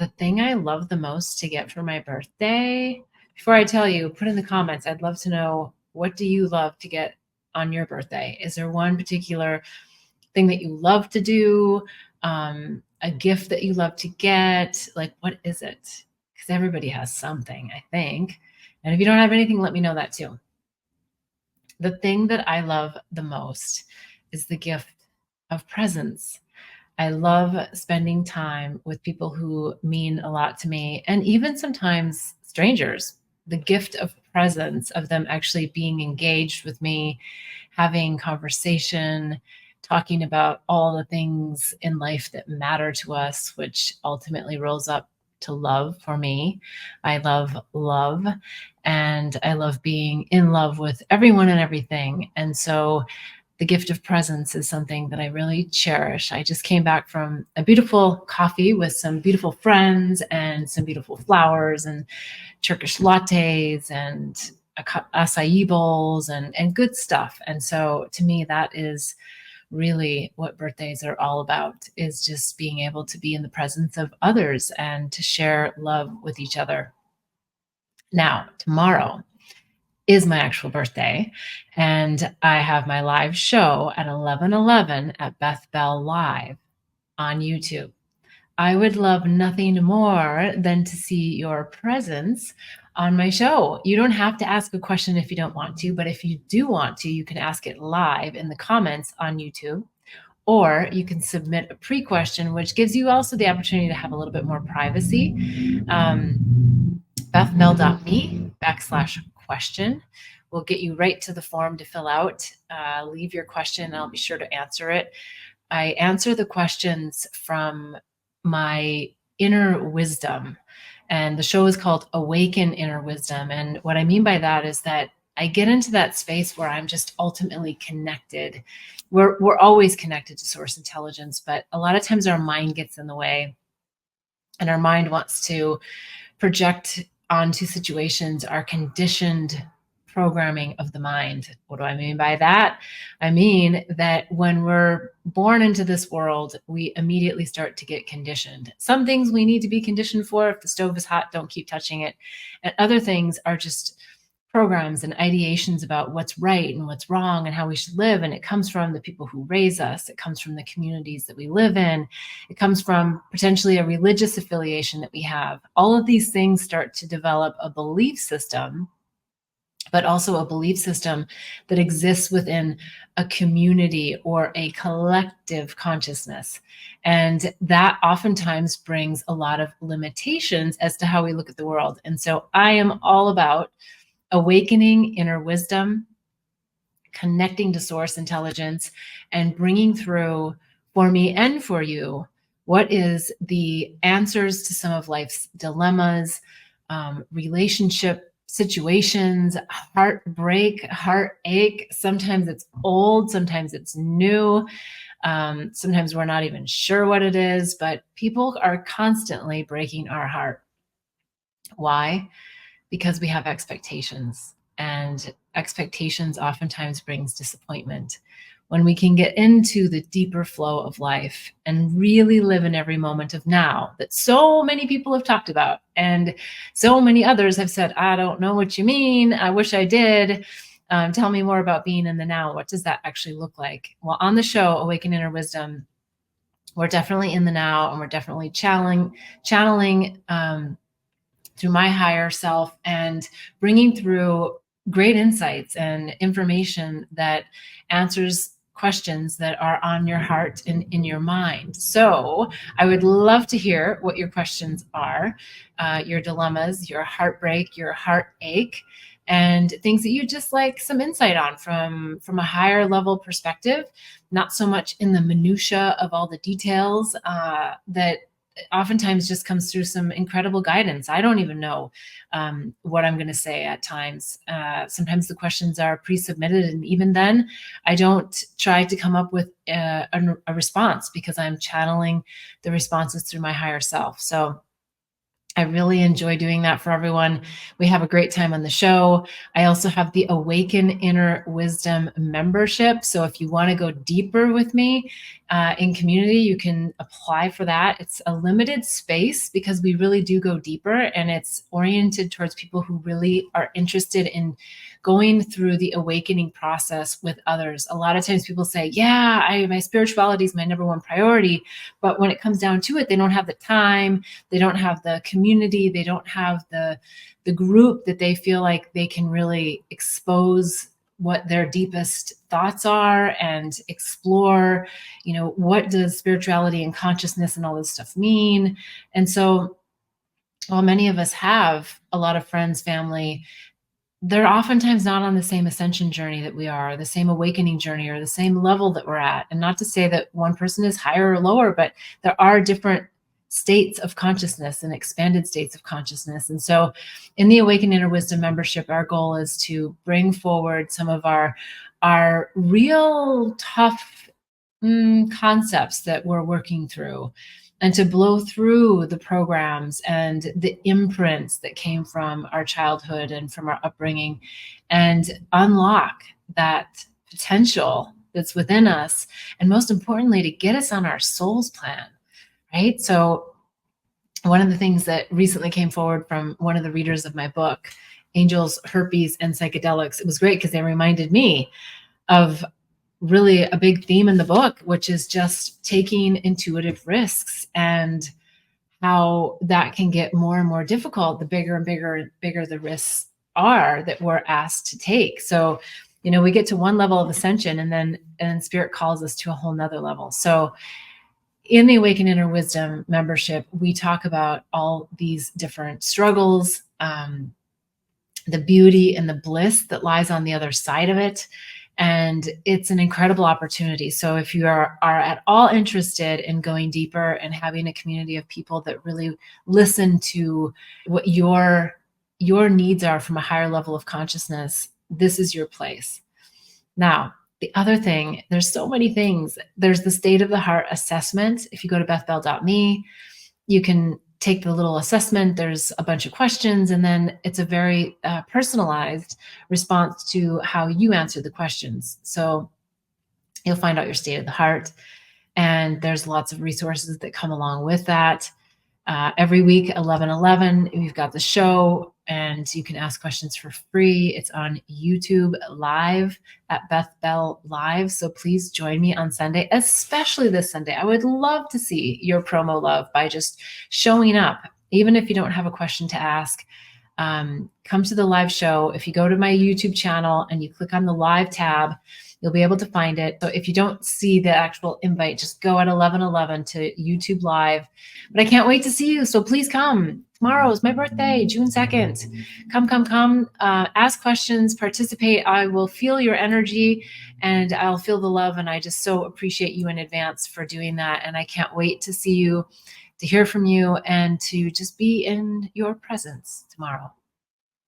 The thing I love the most to get for my birthday, before I tell you, put in the comments. I'd love to know, what do you love to get on your birthday? Is there one particular thing that you love to do? A gift that you love to get? Like, what is it? Because everybody has something, I think. And if you don't have anything, let me know that too. The thing that I love the most is the gift of presence. I love spending time with people who mean a lot to me, and even sometimes strangers. The gift of presence, of them actually being engaged with me, having conversation, talking about all the things in life that matter to us, which ultimately rolls up to love for me. I love love, and I love being in love with everyone and everything. And so the gift of presence is something that I really cherish. I just came back from a beautiful coffee with some beautiful friends and some beautiful flowers and Turkish lattes and acai bowls and good stuff. And so to me, that is really what birthdays are all about, is just being able to be in the presence of others and to share love with each other. Now, tomorrow is my actual birthday, and I have my live show at 11:11 at Beth Bell Live on YouTube. I would love nothing more than to see your presence on my show. You don't have to ask a question if you don't want to, but if you do want to, you can ask it live in the comments on YouTube, or you can submit a pre-question, which gives you also the opportunity to have a little bit more privacy. BethMel.me/question will get you right to the form to fill out. Leave your question, and I'll be sure to answer it. I answer the questions from my inner wisdom, and the show is called Awaken Inner Wisdom. And what I mean by that is that I get into that space where I'm just ultimately connected. We're always connected to source intelligence, but a lot of times our mind gets in the way, and our mind wants to project onto situations our conditioned programming of the mind. What do I mean by that? I mean that when we're born into this world, we immediately start to get conditioned. Some things we need to be conditioned for. If the stove is hot, don't keep touching it. And other things are just programs and ideations about what's right and what's wrong and how we should live. And it comes from the people who raise us. It comes from the communities that we live in. It comes from potentially a religious affiliation that we have. All of these things start to develop a belief system, but also a belief system that exists within a community or a collective consciousness. And that oftentimes brings a lot of limitations as to how we look at the world. And so I am all about awakening inner wisdom, connecting to source intelligence, and bringing through, for me and for you, what is the answers to some of life's dilemmas, relationship situations, heartbreak, heartache. Sometimes it's old, sometimes it's new. Sometimes we're not even sure what it is, but people are constantly breaking our heart. Why? Because we have expectations, and expectations oftentimes brings disappointment. When we can get into the deeper flow of life and really live in every moment of now that so many people have talked about, and so many others have said, I don't know what you mean. I wish I did. Tell me more about being in the now. What does that actually look like? Well, on the show, Awaken Inner Wisdom, we're definitely in the now, and we're definitely channeling through my higher self and bringing through great insights and information that answers questions that are on your heart and in your mind. So I would love to hear what your questions are, your dilemmas, your heartbreak, your heartache, and things that you just like some insight on from a higher level perspective, not so much in the minutia of all the details that oftentimes just comes through some incredible guidance. I don't even know what I'm going to say at times. Sometimes the questions are pre-submitted, and even then, I don't try to come up with a response, because I'm channeling the responses through my higher self. So I really enjoy doing that for everyone. We have a great time on the show. I also have the Awaken Inner Wisdom membership. So if you want to go deeper with me in community, you can apply for that. It's a limited space because we really do go deeper, and it's oriented towards people who really are interested in going through the awakening process with others. A lot of times people say, yeah, my spirituality is my number one priority. But when it comes down to it, they don't have the time, they don't have the community, they don't have the group that they feel like they can really expose what their deepest thoughts are and explore, what does spirituality and consciousness and all this stuff mean. And so while many of us have a lot of friends, family, they're oftentimes not on the same ascension journey that we are, the same awakening journey, or the same level that we're at. And not to say that one person is higher or lower, but there are different states of consciousness and expanded states of consciousness. And so in the Awaken Inner Wisdom membership, our goal is to bring forward some of our real tough concepts that we're working through, and to blow through the programs and the imprints that came from our childhood and from our upbringing, and unlock that potential that's within us. And most importantly, to get us on our soul's plan, right? So one of the things that recently came forward from one of the readers of my book, Angels, Herpes, and Psychedelics, it was great because they reminded me of really a big theme in the book, which is just taking intuitive risks, and how that can get more and more difficult the bigger and bigger the risks are that we're asked to take. So, we get to one level of ascension, and then spirit calls us to a whole nother level. So in the Awaken Inner Wisdom membership, we talk about all these different struggles, the beauty and the bliss that lies on the other side of it. And it's an incredible opportunity. So if you are at all interested in going deeper and having a community of people that really listen to what your needs are from a higher level of consciousness, this is your place. Now, the other thing, there's so many things. There's the State of the Heart assessment. If you go to bethbell.me, you can take the little assessment. There's a bunch of questions, and then it's a very personalized response to how you answer the questions. So you'll find out your state of the heart, and there's lots of resources that come along with that. Every week, 11:11, we've got the show, and you can ask questions for free. It's on YouTube Live at Beth Bell Live. So please join me on Sunday, especially this Sunday. I would love to see your promo love by just showing up, even if you don't have a question to ask. Come to the live show. If you go to my YouTube channel and you click on the live tab, you'll be able to find it. So if you don't see the actual invite, just go at 11:11 to YouTube Live. But I can't wait to see you. So please come. Tomorrow is my birthday, June 2nd. Come. Ask questions, participate. I will feel your energy, and I'll feel the love. And I just so appreciate you in advance for doing that. And I can't wait to see you, to hear from you, and to just be in your presence tomorrow.